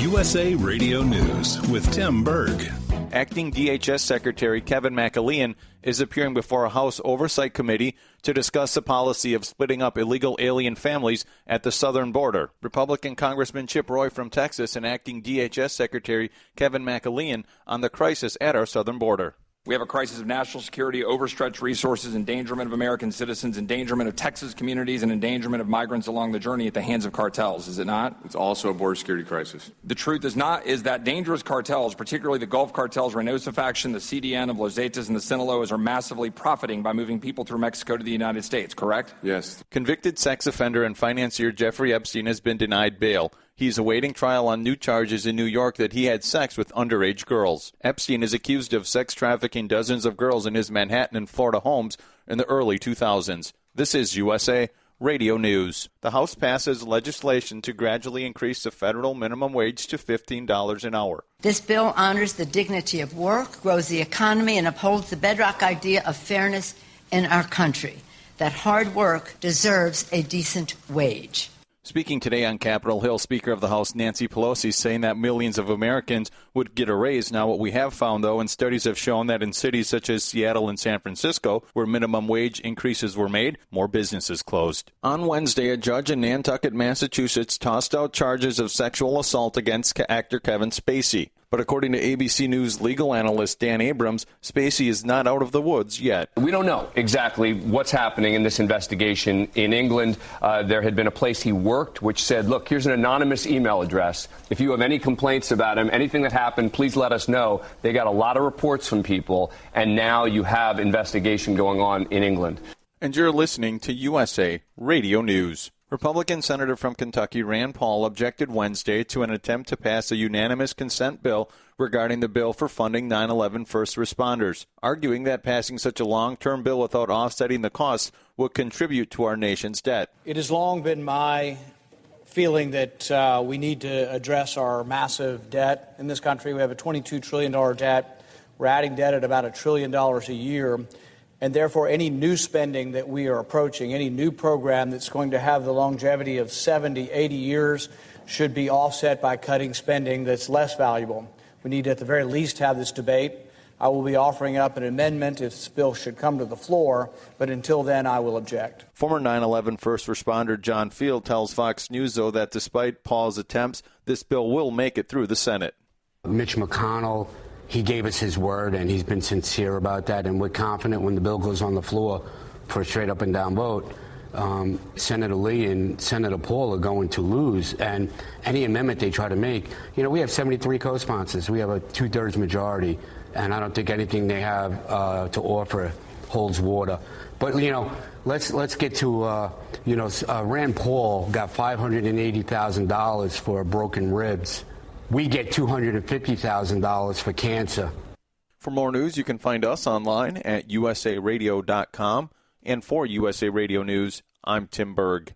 USA Radio News with Tim Berg. Acting DHS Secretary Kevin McAlean is appearing before a House Oversight Committee to discuss the policy of splitting up illegal alien families at the southern border. Republican Congressman Chip Roy from Texas and Acting DHS Secretary Kevin McAlean on the crisis at our southern border. We have a crisis of national security, overstretched resources, endangerment of American citizens, endangerment of Texas communities, and endangerment of migrants along the journey at the hands of cartels, is it not? It's also a border security crisis. The truth is that dangerous cartels, particularly the Gulf cartels, Reynosa faction, the CDN of Los Zetas, and the Sinaloas, are massively profiting by moving people through Mexico to the United States, correct? Yes. Convicted sex offender and financier Jeffrey Epstein has been denied bail. He's awaiting trial on new charges in New York that he had sex with underage girls. Epstein is accused of sex trafficking dozens of girls in his Manhattan and Florida homes in the early 2000s. This is USA Radio News. The House passes legislation to gradually increase the federal minimum wage to $15 an hour. This bill honors the dignity of work, grows the economy, and upholds the bedrock idea of fairness in our country, that hard work deserves a decent wage. Speaking today on Capitol Hill, Speaker of the House Nancy Pelosi saying that millions of Americans would get a raise. Now, what we have found, though, and studies have shown that in cities such as Seattle and San Francisco, where minimum wage increases were made, more businesses closed. On Wednesday, a judge in Nantucket, Massachusetts, tossed out charges of sexual assault against actor Kevin Spacey. But according to ABC News legal analyst Dan Abrams, Spacey is not out of the woods yet. We don't know exactly what's happening in this investigation. In England, there had been a place he worked which said, look, here's an anonymous email address. If you have any complaints about him, anything that happened, please let us know. They got a lot of reports from people, and now you have investigation going on in England. And you're listening to USA Radio News. Republican Senator from Kentucky Rand Paul objected Wednesday to an attempt to pass a unanimous consent bill regarding the bill for funding 9/11 first responders, arguing that passing such a long-term bill without offsetting the costs would contribute to our nation's debt. It has long been my feeling that we need to address our massive debt in this country. We have a $22 trillion debt. We're adding debt at about $1 trillion a year. And therefore, any new spending that we are approaching, any new program that's going to have the longevity of 70, 80 years should be offset by cutting spending that's less valuable. We need to, at the very least, have this debate. I will be offering up an amendment if this bill should come to the floor, but until then, I will object. Former 9/11 first responder John Field tells Fox News, though, that despite Paul's attempts, this bill will make it through the Senate. Mitch McConnell, he gave us his word, and he's been sincere about that, and we're confident when the bill goes on the floor for a straight up and down vote, Senator Lee and Senator Paul are going to lose, and any amendment they try to make, we have 73 co-sponsors. We have a 2/3 majority, and I don't think anything they have to offer holds water. But, let's get to, Rand Paul got $580,000 for broken ribs. We get $250,000 for cancer. For more news, you can find us online at usaradio.com. And for USA Radio News, I'm Tim Berg.